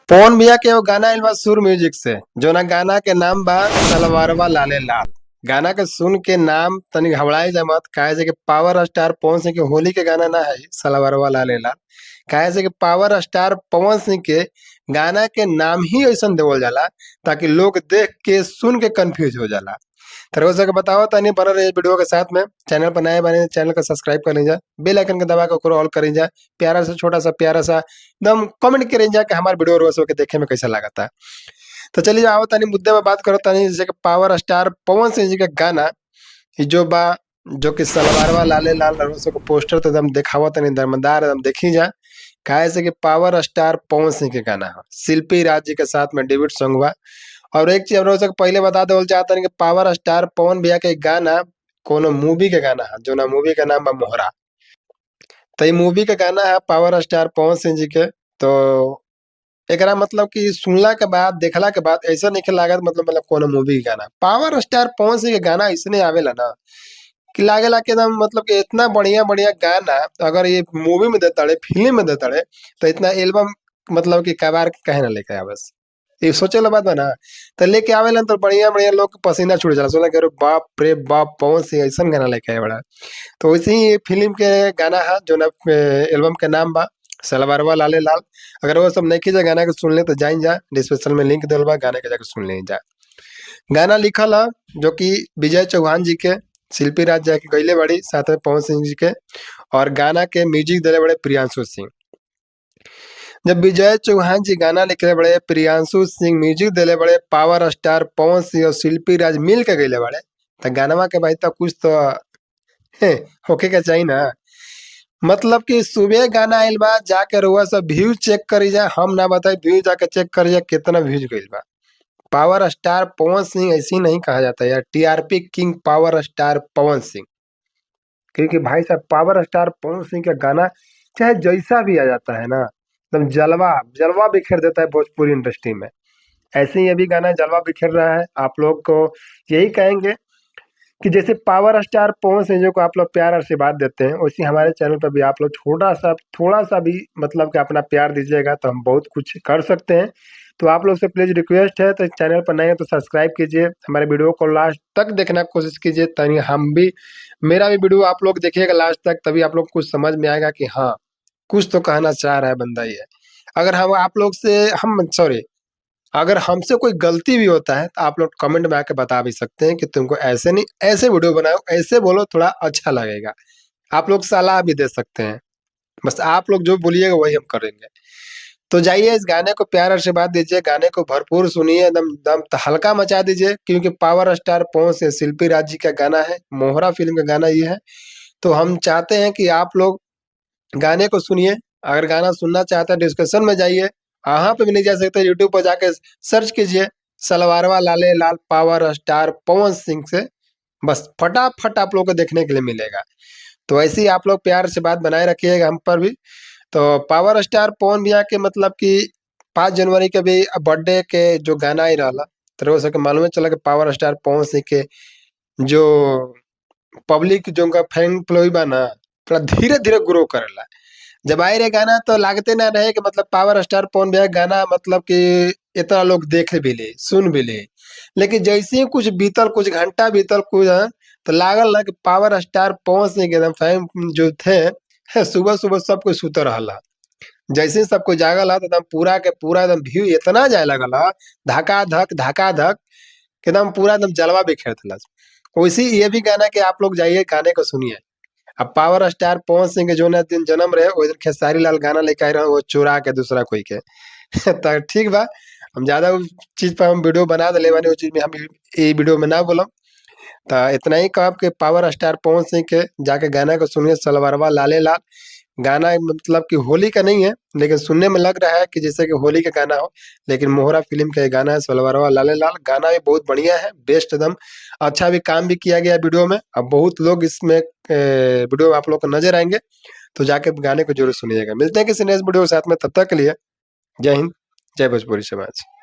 पवन भैया के एगो गाना आइल बा सुर म्यूजिक से, जोना गाना के नाम बा सलवारवा लाले लाल। गाना के सुन के नाम तनी घबराई जा मत, काहे से कि पावर स्टार पवन सिंह के होली के गाना ना है सलवारवा लाले लाल। काहे से कि पावर स्टार पवन सिंह के गाना के नाम ही ऐसन देवल जाला ताकि लोग देख के सुन के कंफ्यूज हो जाला। तो सके बताओ तनी बना रहे वीडियो के साथ में। चैनल पर नए बने चैनल को सब्सक्राइब कर लीजिए, बेल आइकन के दबा के ओकरो ऑल कर लीजिए। प्यारा सा छोटा सा प्यारा सा एकदम कमेंट करें जा कि हमारे वीडियो रोज के देखे में कैसा लगता है। तो चलिए आओ तनी मुद्दे में बात करो तनी, जैसे कि पावर स्टार पवन सिंह जी का गाना ई जो बा, जो कि सलवारवा लाले लाल रोज को पोस्टर तो एकदम दिखावा तनी दमदार एकदम देखी जा। काहे से कि पावर स्टार पवन सिंह के गाना है, शिल्पी राज जी के साथ में डेब्यूट सॉन्ग हुआ। और एक चीज हम पहले बता देवल चाहता कि पावर स्टार पवन भैया के गाना कोनो मूवी के गाना है, जो ना मूवी का नाम बा मोहरा। तो ये मूवी का गाना है पावर स्टार पवन सिंह जी के। तो एकरा मतलब कि सुनला के बाद देखला के बाद ऐसा नहीं लागत मतलब कोनो मूवी के गाना। पावर स्टार पवन सिंह के गाना इसने आवेला ना कि लागेला कि एकदम मतलब कि इतना बढ़िया बढ़िया गाना अगर ये मूवी में देता रहे, फिल्म में देता रहे, तो इतना एल्बम मतलब कि कबार के कहे ना लेके आवस। ये सोचे ला बात बा ना। तो लेके आवेला तो बढ़िया बढ़िया लोग के पसीना छूट जाला, सोला कि अरे बाप रे बाप पवन सिंह ऐसा गाना लेके आए बड़ा। तो वैसे ही ये फिल्म के गाना है जो ना एल्बम के नाम बा सलवारवा लाले लाल। अगर वो सब नहीं खींचा गाना के सुन ले तो जाइन जा, डिस्क्रिप्शन में लिंक दिल बा, गाने के जाके सुन ले जा। गाना लिखल है जो कि विजय चौहान जी के, शिल्पी राज जाके गईले बड़ी साथ में पवन सिंह जी के, और गाना के म्यूजिक दिले बड़े प्रियांशु सिंह। जब विजय चौहान जी गाना लिखे बड़े, प्रियांशु सिंह म्यूजिक दिले बड़े, पावर स्टार पवन सिंह और शिल्पी राज मिल के गईले बड़े, तो गानवा के भाई तो कुछ तो है होके के चाहिए ना। मतलब कि सुबह गाना आइल बा, जाके रउआ सब व्यूज चेक करी जा, हम ना बताई व्यूज जाके चेक करी जा कितना व्यूज गइल बा। पावर स्टार पवन सिंह ऐसे ही नहीं कहा जाता यार, TRP king power star Pawan Singh. क्योंकि भाई साहब पावर स्टार पवन सिंह का गाना चाहे जैसा भी आ जाता है ना, एकदम जलवा जलवा बिखेर देता है भोजपुरी इंडस्ट्री में। ऐसे ही अभी गाना जलवा बिखेर रहा है। आप लोग को यही कहेंगे कि जैसे पावर स्टार पवन सिंह को आप लोग प्यार आशीर्वाद देते हैं, वैसे हमारे चैनल पर भी आप लोग थोड़ा सा भी मतलब कि अपना प्यार दीजिएगा तो हम बहुत कुछ कर सकते हैं। तो आप लोग से प्लीज रिक्वेस्ट है, तो चैनल पर नए हैं तो सब्सक्राइब कीजिए, हमारे वीडियो को लास्ट तक देखने की कोशिश कीजिए, ताकि हम भी मेरा भी वीडियो आप लोग देखिएगा लास्ट तक, तभी आप लोग कुछ समझ में आएगा कि हाँ कुछ तो कहना चाह रहा है बंदा ये। अगर हम आप लोग से हम सॉरी अगर हमसे कोई गलती भी होता है तो आप लोग कमेंट में आके बता भी सकते हैं कि तुमको ऐसे नहीं ऐसे वीडियो बनाओ, ऐसे बोलो थोड़ा अच्छा लगेगा। आप लोग सलाह भी दे सकते हैं, बस आप लोग जो बोलिएगा वही हम करेंगे। तो जाइए इस गाने को प्यार आशीर्वाद दीजिए, गाने को भरपूर सुनिए, एकदम दम हल्का मचा दीजिए, क्योंकि पावर स्टार पवन सिंह शिल्पी राज जी का गाना है, मोहरा फिल्म का गाना ये है। तो हम चाहते हैं कि आप लोग गाने को सुनिए। अगर गाना सुनना चाहते हैं डिस्कशन में जाइए, वहाँ पे भी नहीं जा सकते यूट्यूब पर जाके सर्च कीजिए सलवारवा लाले लाल पावर स्टार पवन सिंह से, बस फटाफट आप लोग को देखने के लिए मिलेगा। तो ऐसे ही आप लोग प्यार से बात बनाए रखिएगा हम पर भी। तो पावर स्टार पवन भैया के मतलब कि 5 जनवरी के भी बर्थडे के जो गाना आई रहा, तो हो सके मालूम चला कि पावर स्टार पवन सिंह के जो पब्लिक जो उनका फैन फ्लोई बा ना, थोड़ा धीरे धीरे ग्रो करेला। जब आई रहे गाना तो लागते ना रहे कि मतलब पावर स्टार पवन भैया गाना मतलब कि इतना लोग देख भी ले सुन भी ले। लेकिन जैसे ही कुछ बीतल, कुछ घंटा बीतल कुछ तो लागल ना कि पावर स्टार पवन सिंह के एकदम फैन जो थे सुबह सुबह सब कोई सुत रहा। जैसे ही सब कोई जागल तो एकदम पूरा के पूरा एकदम व्यू इतना जाए लगल धका धक एकदम पूरा एकदम जलवा बिखेर दिला। वैसे ही ये भी गाना के आप लोग जाइए गाने को सुनिए। अब पावर स्टार पवन सिंह के जो ना दिन जन्म रहे वो दिन खेसारी लाल गाना लेके आए रहे, वो चुरा के दूसरा कोई के तो ठीक बा, हम ज्यादा उस चीज पर हम वीडियो बना दे वानी, उस चीज में हम ये वीडियो में ना बोलम। तो इतना ही कहब कि पावर स्टार पवन सिंह के जाके गाना को सुनिए सलवारवा लाले लाल। गाना मतलब कि होली का नहीं है, लेकिन सुनने में लग रहा है कि जैसे कि होली का गाना हो, लेकिन मोहरा फिल्म का ये गाना है सलवारवा लाले लाल। गाना भी बहुत बढ़िया है, बेस्ट एकदम। अच्छा भी काम भी किया गया वीडियो में, अब बहुत लोग इसमें वीडियो आप लोग को नजर आएंगे। तो जाके गाने को जरूर सुनिएगा। मिलते हैं किसी नेक्स्ट वीडियो के साथ में, तब तक के लिए जय हिंद, जय भोजपुरी समाज।